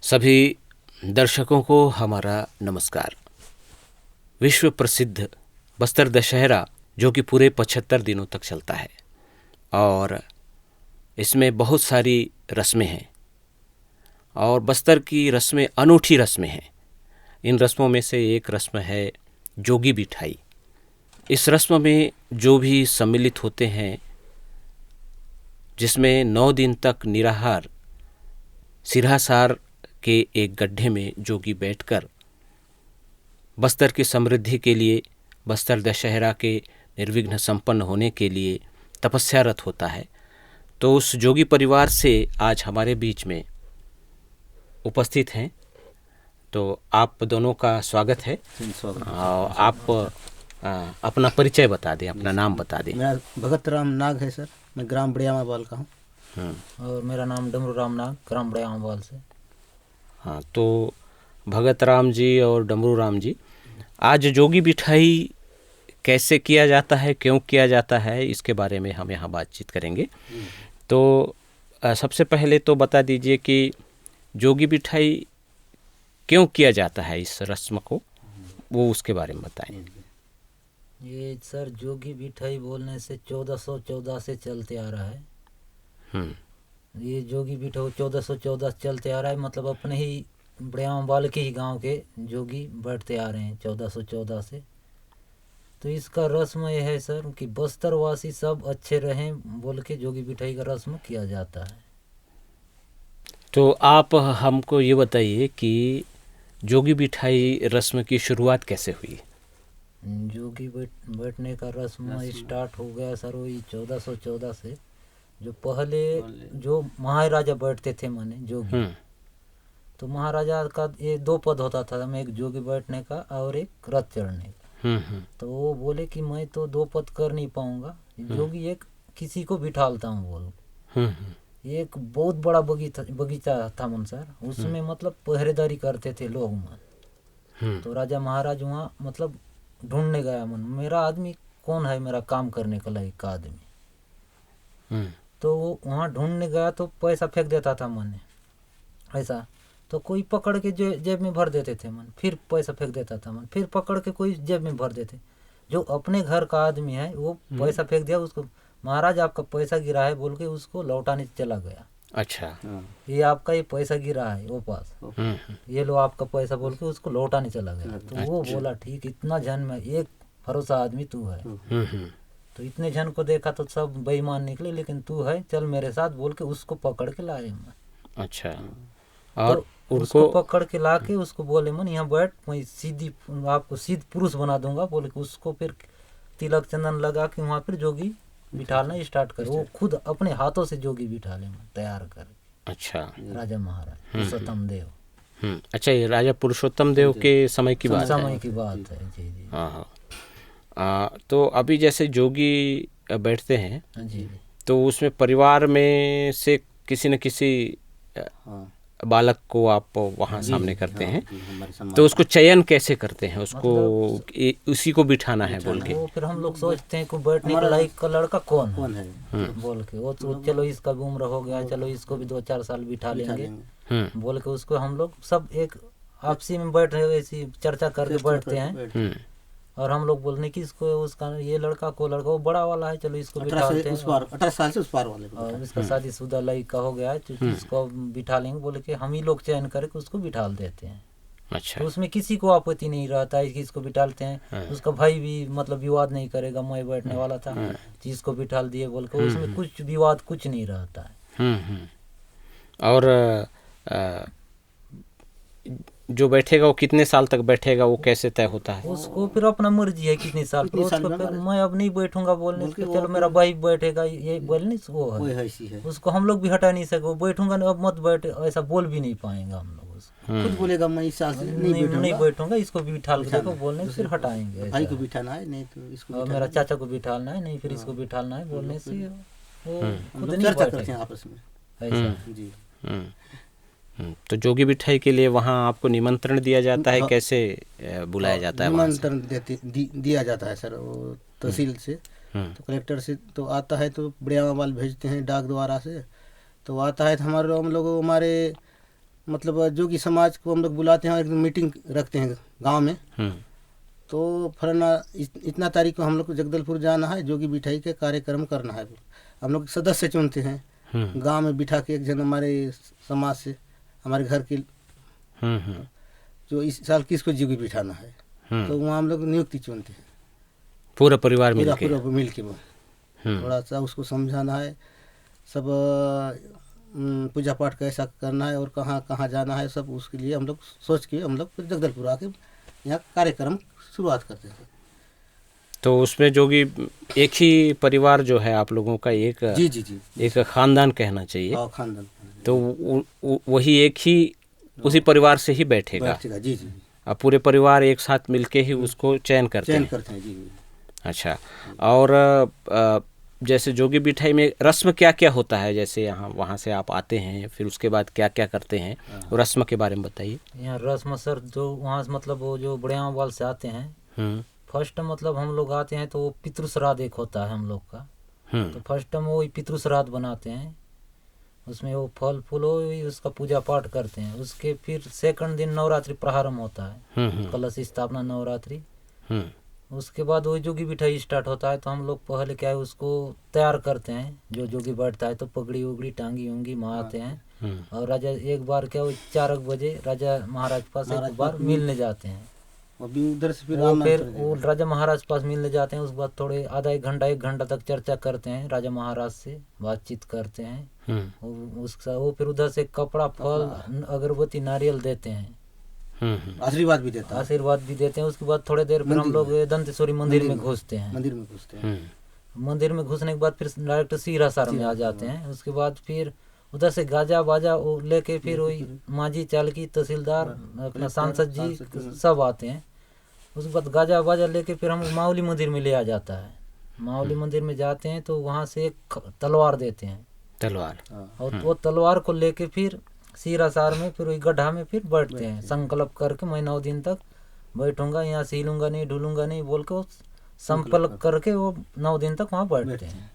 सभी दर्शकों को हमारा नमस्कार। विश्व प्रसिद्ध बस्तर दशहरा जो कि पूरे 75 दिनों तक चलता है और इसमें बहुत सारी रस्में हैं और बस्तर की रस्में अनूठी रस्में हैं। इन रस्मों में से एक रस्म है जोगी बिठाई। इस रस्म में जो भी सम्मिलित होते हैं, जिसमें 9 दिन तक निराहार सिरहासार के एक गड्ढे में जोगी बैठकर बस्तर की समृद्धि के लिए, बस्तर दशहरा के निर्विघ्न संपन्न होने के लिए तपस्यारत होता है। तो उस जोगी परिवार से आज हमारे बीच में उपस्थित हैं। तो आप दोनों का स्वागत है। और आप अपना परिचय बता दें, अपना नाम बता दें। मेरा भगत राम नाग है सर, मैं ग्राम बड़ियामाबाल का हूँ। और मेरा नाम डमरू राम नाग, ग्राम बड़ियामाबाल से। हाँ, तो भगत राम जी और डमरू राम जी, आज जोगी बिठाई कैसे किया जाता है, क्यों किया जाता है, इसके बारे में हम यहाँ बातचीत करेंगे। तो सबसे पहले तो बता दीजिए कि जोगी बिठाई क्यों किया जाता है, इस रस्म को, वो उसके बारे में बताएं। ये सर जोगी बिठाई बोलने से 1414 से चलते आ रहा है। ये जोगी बिठाई 1414 चलते आ रहा है, मतलब अपने ही बड़ियामाबाल के ही गांव के जोगी बैठते आ रहे हैं 1414 से। तो इसका रस्म ये है सर कि बस्तरवासी सब अच्छे रहें बोल के जोगी बिठाई का रस्म किया जाता है। तो आप हमको ये बताइए कि जोगी बिठाई रस्म की शुरुआत कैसे हुई? जोगी बैठने का रस्म स्टार्ट हो गया सर वही 1414 से। जो पहले जो महाराजा बैठते थे माने जोगी, तो महाराजा का ये 2 पद होता था, एक जोगी बैठने का और एक रथ चढ़ने का। तो वो बोले कि मैं तो 2 पद कर नहीं पाऊंगा, जोगी एक किसी को बिठालता हूँ बोल। एक बहुत बड़ा बगीचा था मन सर, उसमें मतलब पहरेदारी करते थे लोग मन। तो राजा महाराज वहाँ मतलब ढूंढने गया मन, मेरा आदमी कौन है मेरा काम करने का लायक का आदमी। तो वो वहाँ ढूंढने गया तो पैसा फेंक देता था मन ऐसा, तो कोई पकड़ के जेब में भर देते थे मन, फिर पैसा फेंक देता था मन, फिर पकड़ के कोई जेब में भर देते। जो अपने घर का आदमी है वो पैसा फेंक दिया, उसको महाराज आपका पैसा गिरा है बोल के उसको लौटाने चला गया। अच्छा, ये आपका ये पैसा गिरा है वो पास, ये लो आपका पैसा बोल के उसको लौटाने चला गया। तो वो बोला ठीक, इतना जन में एक भरोसा आदमी तू है। तो इतने जन को देखा तो सब बेईमान निकले, लेकिन तू है चल मेरे साथ बोल के उसको पकड़ के लाए मन। अच्छा, और तो उसको पकड़ के ला के उसको बोले मन यहाँ बैठ, मैं सीधी आपको सिद्ध पुरुष बना दूंगा बोले के उसको फिर तिलक चंदन लगा के वहाँ फिर जोगी बिठाना स्टार्ट करे। वो खुद अपने हाथों से जोगी बिठा ले तैयार कर। अच्छा, राजा महाराज पुरुषोत्तम देव। अच्छा, ये राजा पुरुषोत्तम देव के समय की बात है। समय की बात है जी जी। हाँ, तो अभी जैसे जोगी बैठते हैं जी, तो उसमें परिवार में से किसी न किसी बालक को आप वहाँ सामने करते हैं। तो उसको चयन कैसे करते हैं, उसको उसी को बिठाना है बोल के? वो फिर हम लोग सोचते हैं कि बैठने के लायक का लड़का कौन है बोल के, वो तो चलो इसका भी उम्र हो गया, चलो इसको भी 2-4 साल बिठा लेंगे बोल के उसको हम लोग सब एक आपसी में बैठ रहे ऐसी चर्चा करके बैठते हैं। और हम लोग बोलने की इसको उसका ये लड़का को लड़का वो बड़ा वाला है, चलो इसको बिठाते हैं। 18 साल से उस पार वाले को, और इसका शादीशुदा लड़का हो गया है तो इसको बिठा लेंगे बोले कि हम ही लोग चयन करके उसको बिठा देते हैं। अच्छा, तो उसमें किसी को आपत्ति नहीं रहता है कि इसको बिठाते हैं। उसका भाई भी मतलब विवाद नहीं करेगा, मैं बैठने वाला था जिसको बिठा दिए बोल के, उसमें कुछ विवाद कुछ नहीं रहता है। और जो बैठेगा वो कितने साल तक बैठेगा, वो कैसे तय होता है? उसको फिर अपना मर्जी है कितनी साल को, उसको फिर मैं अब नहीं बैठूंगा बोलने के, चलो मेरा भाई बैठेगा ये बोलने वो है, उसको हम लोग भी हटा नहीं सके। वो बैठूंगा अब मत बैठे ऐसा बोल भी नहीं पाएंगा हम लोग उसको। खुद बोलेगा मैं इस साल से नहीं बैठूंगा, इसको भी बिठा के देखो बोलने फिर हटाएंगे। भाई को बिठाना है नहीं तो इसको, मेरा चाचा को बिठाना है नहीं फिर इसको बिठाना है बोलने से वो खुद नहीं चर्चा करते हैं आपस में ऐसा जी। तो जोगी बिठाई के लिए वहाँ आपको निमंत्रण दिया जाता है, कैसे बुलाया जाता है? निमंत्रण दिया जाता है सर, वो तहसील से तो कलेक्टर से तो आता है, तो बड़ियामाबाल भेजते हैं डाक द्वारा से, तो आता है तो हम लोग हमारे मतलब जोगी समाज को हम लोग बुलाते हैं और एक मीटिंग रखते हैं गांव में। तो फलाना इतना तारीख को हम लोग को जगदलपुर जाना है, जोगी बिठाई के कार्यक्रम करना है। हम लोग सदस्य चुनते हैं गांव में बिठा के, एक जन हमारे समाज से, हमारे घर के, जो इस साल किसको जोगी बिठाना है, तो वहाँ हम लोग नियुक्ति चुनते हैं पूरा परिवार मिल के थोड़ा सा उसको समझाना है, सब पूजा पाठ कैसा करना है और कहाँ कहाँ जाना है, सब उसके लिए हम लोग सोच के हम लोग जगदलपुर आके यहाँ कार्यक्रम शुरुआत करते हैं। तो उसमें जोगी एक ही परिवार जो है आप लोगों का, एक जी एक खानदान कहना चाहिए, खानदान, तो वही एक ही उसी परिवार से ही बैठेगा। जी। अब पूरे परिवार एक साथ मिलके ही उसको चयन करते हैं। जी। अच्छा, और जैसे जोगी बिठाई में रस्म क्या क्या होता है? जैसे यहाँ वहाँ से आप आते हैं, फिर उसके बाद क्या क्या करते हैं, रस्म के बारे में बताइए। यहाँ रस्म सर, जो वहाँ से मतलब वो जो बड़िया वाल से आते हैं, फर्स्ट मतलब हम लोग आते हैं तो वो पितृ श्राद्ध एक होता है हम लोग का। तो फर्स्ट हम वो पितृ श्राद्ध बनाते हैं, उसमें वो फल फूल हो उसका पूजा पाठ करते हैं। उसके फिर सेकंड दिन नवरात्रि प्रारंभ होता है, कलश स्थापना नवरात्रि। उसके बाद वही जोगी बिठाई स्टार्ट होता है। तो हम लोग पहले क्या है उसको तैयार करते हैं, जो जोगी बैठता है तो पगड़ी उगड़ी टांगी उंगी मारते हैं। और राजा एक बार क्या 4 बजे राजा महाराज पास एक बार मिलने जाते हैं। अभी उधर से फिर वो राजा महाराज पास मिलने जाते हैं। उसके बाद थोड़े आधा 1 घंटा तक चर्चा करते हैं, राजा महाराज से बातचीत करते हैं। वो फिर उधर से कपड़ा फल अगरबत्ती नारियल देते हैं, आशीर्वाद भी देते हैं। उसके बाद थोड़े देर फिर हम लोग दंतेश्वरी मंदिर में घुसते हैं। मंदिर में घुसने के बाद फिर डायरेक्ट सिरहासार में आ जाते हैं। उसके बाद फिर उधर से गाजा बाजा लेके फिर वही मांझी चालकी तहसीलदार अपना सांसद जी सब आते हैं। उसके बाद गाजा बाजा लेके फिर हम मावली मंदिर में ले आ जाता है। मावली मंदिर में जाते हैं तो वहाँ से एक तलवार देते हैं, और वो तलवार को लेके फिर सिरहासार में फिर वही गड्ढा में फिर बैठते हैं, संकल्प करके मैं 9 दिन तक बैठूंगा, यहाँ से हिलूंगा नहीं ढूलूंगा नहीं बोल के वो संकल्प करके वो 9 दिन तक वहाँ बैठते हैं।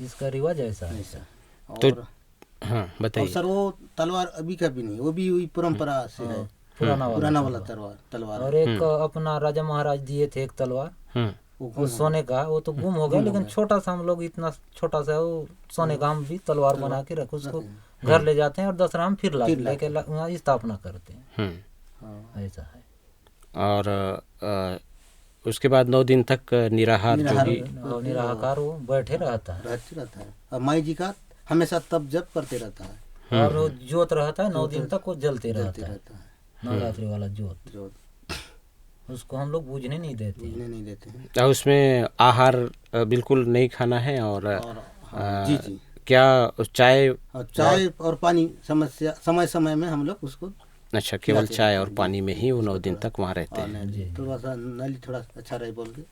इसका रिवाज ऐसा है। तो बताइए सर, वो तलवार अभी का भी नहीं, वो भी वही परंपरा से है, पुराना वाला तलवार। और एक अपना राजा महाराज दिए थे एक तलवार, वो सोने का, वो तो गुम हो गया, लेकिन छोटा सा हम लोग इतना छोटा सा वो सोने का हम भी तलवार बना के रख उसको घर ले जाते हैं और दसरा हम फिर लेके वहाँ स्थापना करते हैं। ऐसा है। और उसके बाद 9 दिन तक निराहार वो बैठे रहता है। और माई जी का हमेशा तब जब करते रहता है, और वो जोत रहता है 9 दिन तक वो जलते रहता है। नवरात्रि वाला जोत उसको हम लोग बुझने नहीं देते हैं। और उसमें आहार बिल्कुल नहीं खाना है, और जी क्या चाय और पानी समय समय में हम लोग उसको, अच्छा, केवल चाय और पानी में ही वो 9 दिन तक वहाँ रहते हैं। थोड़ा सा नली थोड़ा अच्छा रहे बोल के।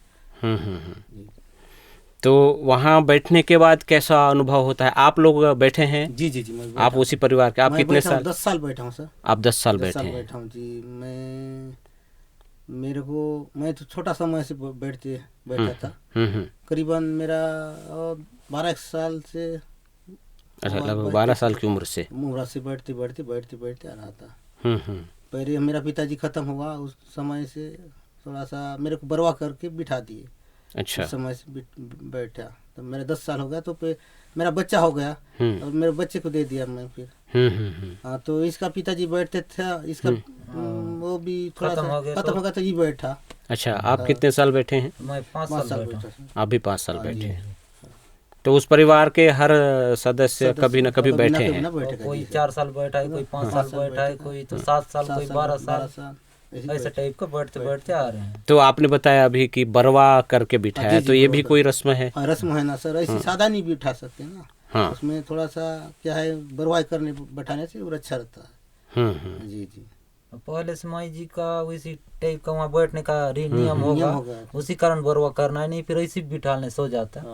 तो वहाँ बैठने के बाद कैसा अनुभव होता है? आप लोग बैठे हैं? जी आप उसी परिवार के? आप कितने साल? 10 साल बैठा हूँ सर। आप 10 साल बैठे हैं? जी। मैं तो छोटा समय से बैठा था, करीबन मेरा 12 साल से, अच्छा, लगभग 12 साल की उम्र से बैठते आ रहा था। पहले मेरा पिताजी खत्म हुआ, उस समय से थोड़ा सा मेरे को बरवा करके बिठा दिए। अच्छा, उस समय से बैठा, तो मेरा 10 साल हो गया, तो मेरा बच्चा हो गया और मेरे बच्चे को दे दिया मैं फिर। हाँ, तो इसका पिताजी बैठते थे, इसका वो भी थोड़ा सा खत्म हो गया तो ये बैठा। अच्छा, आप कितने साल बैठे हैं? मैं 5 साल बैठा। आप भी 5 साल बैठे हैं। तो उस परिवार के हर सदस्य कभी न कभी बैठे हैं? कोई 4 साल बैठा है, कोई 5 साल बैठा है, कोई तो 7 साल, कोई 12 साल, ऐसे टाइप का बैठते आ रहे हैं। तो आपने बताया अभी कि बरवा करके बिठाया, तो ये भी कोई रस्म है? रस्म है ना सर, ऐसी सादा नहीं बिठा सकते ना। हाँ, उसमें थोड़ा सा क्या है, बरवाई करने बैठाने से वो अच्छा रहता है। जी। पहले से माई जी का उसी टाइप का वहाँ बैठने का नियम होगा, उसी कारण बरवा करना है, नहीं फिर ऐसे बिठाने सो जाता है।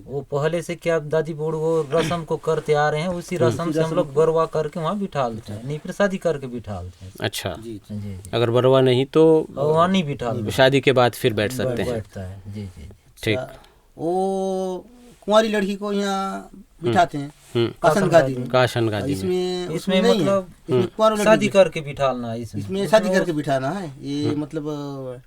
वो पहले से क्या दादी बूढ़ वो रस्म को करते आ रहे हैं, उसी रस्म से हम लोग बरवा करके वहाँ बिठाते हैं, नहीं फिर शादी करके बिठाते हैं। अच्छा, जी। अगर बरवा नहीं तो वहाँ नहीं बिठा, शादी के बाद फिर बैठ सकते हैं। बैठता है। जी। ठीक। वो कुंवारी लड़की को यहाँ बिठाते हैं, कासन गादी में। कासन गादी इसमें मतलब शादी करके बिठाना, इसमें शादी करके बिठाना है। ये मतलब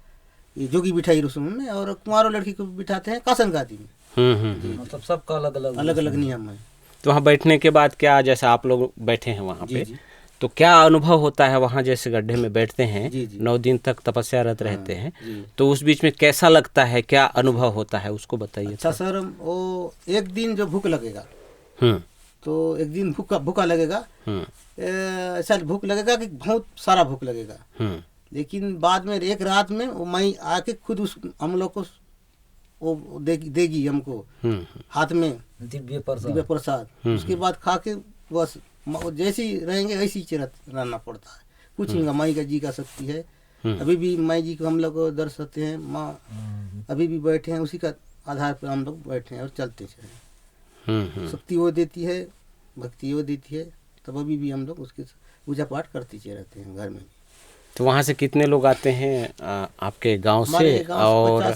ये जोगी बिठाई रस्म में, और कुंवारों लड़की को बिठाते हैं कासन गादी में। मतलब सबका अलग अलग नियम है। तो वहाँ बैठने के बाद क्या, जैसे आप लोग बैठे हैं वहाँ पे, तो क्या अनुभव होता है वहाँ? जैसे गड्ढे में बैठते हैं, 9 दिन तक तपस्यारत रहते हैं, तो उस बीच में कैसा लगता है, क्या अनुभव होता है, उसको बताइए। अच्छा सर, वो एक दिन जो भूख लगेगा, तो एक दिन भूखा लगेगा, ऐसा भूख लगेगा कि बहुत सारा भूख लगेगा, लेकिन बाद में एक रात में वो माई आके खुद उस हम लोग को वो देगी हमको हाथ में दिव्य प्रसाद। उसके बाद खा के बस जैसे ही रहेंगे ऐसी चिरत रहना पड़ता है। कुछ नहीं, माई का जी का शक्ति है। अभी भी माई जी को हम लोग दर्श करते हैं, माँ अभी भी बैठे हैं, उसी का आधार पर हम लोग बैठे हैं और चलते चले। शक्ति वो देती है, भक्ति वो देती है, तब अभी भी हम लोग उसके पूजा पाठ करते चले रहते हैं घर में। तो वहाँ से कितने लोग आते हैं आपके गांव से, और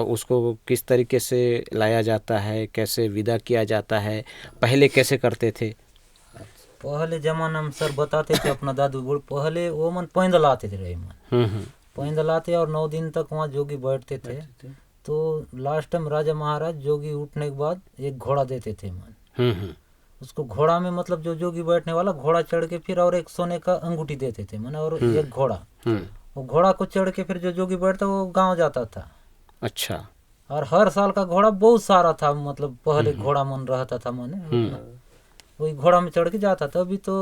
उसको किस तरीके से लाया जाता है, कैसे विदा किया जाता है, पहले कैसे करते थे? पहले जमाना में सर बताते थे अपना दादू बूढ़, पहले वो मन पैदल आते थे, पैदल आते और 9 दिन तक वहाँ जोगी बैठते थे। तो लास्ट टाइम राजा महाराज जोगी उठने के बाद एक घोड़ा देते थे मन, उसको घोड़ा में मतलब जो जोगी बैठने वाला घोड़ा चढ़ के फिर और एक सोने का अंगूठी देते थे मन, और एक घोड़ा, वो घोड़ा को चढ़ के फिर जो जोगी बैठता वो गाँव जाता था। अच्छा। और हर साल का घोड़ा बहुत सारा था, मतलब पहले घोड़ा मन रहता था मन, वही घोड़ा में चढ़ के जाता था। अभी तो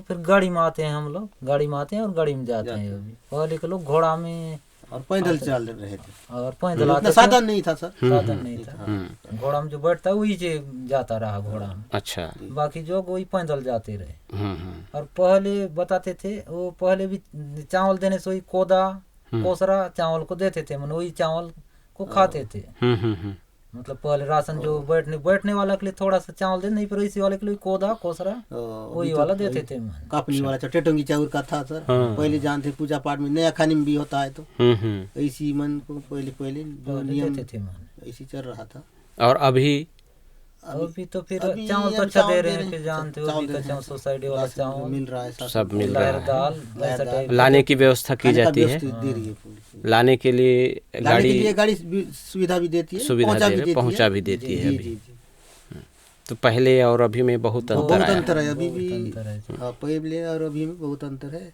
फिर गाड़ी में आते हैं, हम लोग गाड़ी में आते हैं और गाड़ी में जाते हैं। अभी पहले के लोग घोड़ा में और पैदल चल रहे थे, और पैदल आते थे, साधन नहीं था सर, साधन नहीं था। घोड़ा में जो बैठता वही से जाता रहा घोड़ा में। अच्छा। बाकी जो वही पैदल जाते रहे। और पहले बताते थे वो पहले भी चावल देने से वही कोदा कोसरा चावल को देते थे, मन वही चावल को खाते थे। मतलब पहले राशन जो बैठने वाला के लिए थोड़ा सा चावल दे, नहीं, पर इसी वाले के लिए कोदा कोसरा वही वाला देते थे। कापनी वाला चटेटोंगी चाउर का था सर। पहले जानते पूजा पाठ में नया खाने में भी होता है, तो ऐसी मन को पहले नियम देते थे, ऐसी चल रहा था। और अभी तो फिर चावल तो अच्छा दे रहे हैं, फिर जानते हो अभी का सोसाइटी वाला चावल मिल रहा है, सब मिल रहा है। दाल लाने की व्यवस्था की जाती है, लाने के लिए गाड़ी सुविधा भी देती है, पहुंचा भी देती है अभी। तो पहले और अभी में बहुत अंतर है। अभी भी पहले और अभी में बहुत अंतर है।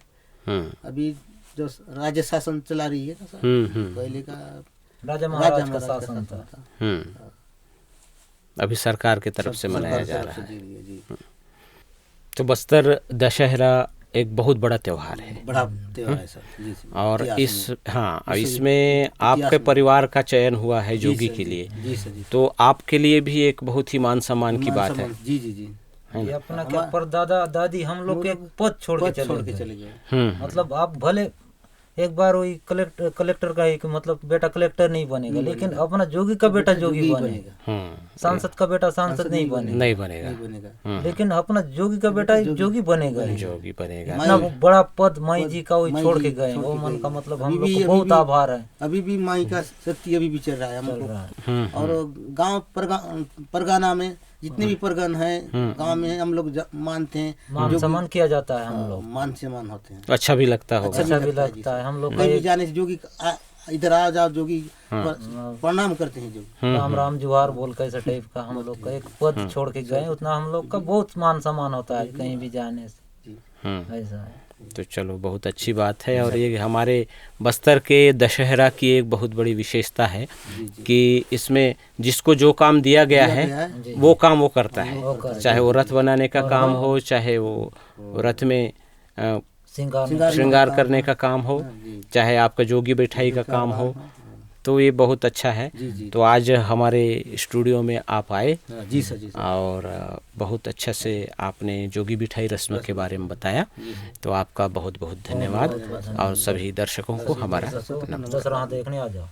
अभी जो राज्य शासन चला रही है, पहले का राजा महाराज का शासन था, अभी सरकार की तरफ से मनाया जा रहा है। तो बस्तर दशहरा एक बहुत बड़ा त्योहार है, बड़ा त्योहार है सर। और इसमें आपके परिवार का चयन हुआ है जोगी के लिए, तो आपके लिए भी एक बहुत ही मान सम्मान की बात है। जी ये अपना क्या परदादा दादी हम लोग के पद छोड़ के चले गए। मतलब आप भले एक बार वही कलेक्टर का एक मतलब बेटा कलेक्टर नहीं बनेगा, लेकिन अपना जोगी का बेटा जोगी बनेगा। सांसद का बेटा सांसद नहीं बनेगा, लेकिन अपना जोगी का बेटा जोगी बनेगा। इतना बड़ा पद माई जी का वही छोड़ के गए, वो मन का मतलब हम लोग को बहुत आभार है। अभी भी माई का शक्ति अभी भी चल रहा है हमको। और गाँव परगाना में जितने भी परगन हैं गांव में हम लोग मानते हैं, मान सम्मान किया जाता है, हम लोग मान सम्मान होते हैं। अच्छा भी लगता होगा, अच्छा भी लगता है। हम लोग कहीं भी जाने से जोगी इधर आ जाओ, जोगी प्रणाम करते हैं, जोगी राम राम जुहार बोल के ऐसा टाइप का हम लोग का एक पद छोड़ के गए, उतना हम लोग का बहुत मान सम्मान होता है कहीं भी जाने से, ऐसा है। तो चलो बहुत अच्छी बात है। और ये हमारे बस्तर के दशहरा की एक बहुत बड़ी विशेषता है कि इसमें जिसको जो काम दिया गया है वो काम वो करता है, चाहे वो रथ बनाने का काम हो, चाहे वो रथ में श्रृंगार करने का काम हो, चाहे आपका जोगी बैठाई का काम हो। तो ये बहुत अच्छा है। तो आज हमारे स्टूडियो में आप आए जी सर, और बहुत अच्छा से आपने जोगी बिठाई रस्म के बारे में बताया, तो आपका बहुत बहुत धन्यवाद। और सभी दर्शकों को हमारा दशहरा देखने आ जाओ।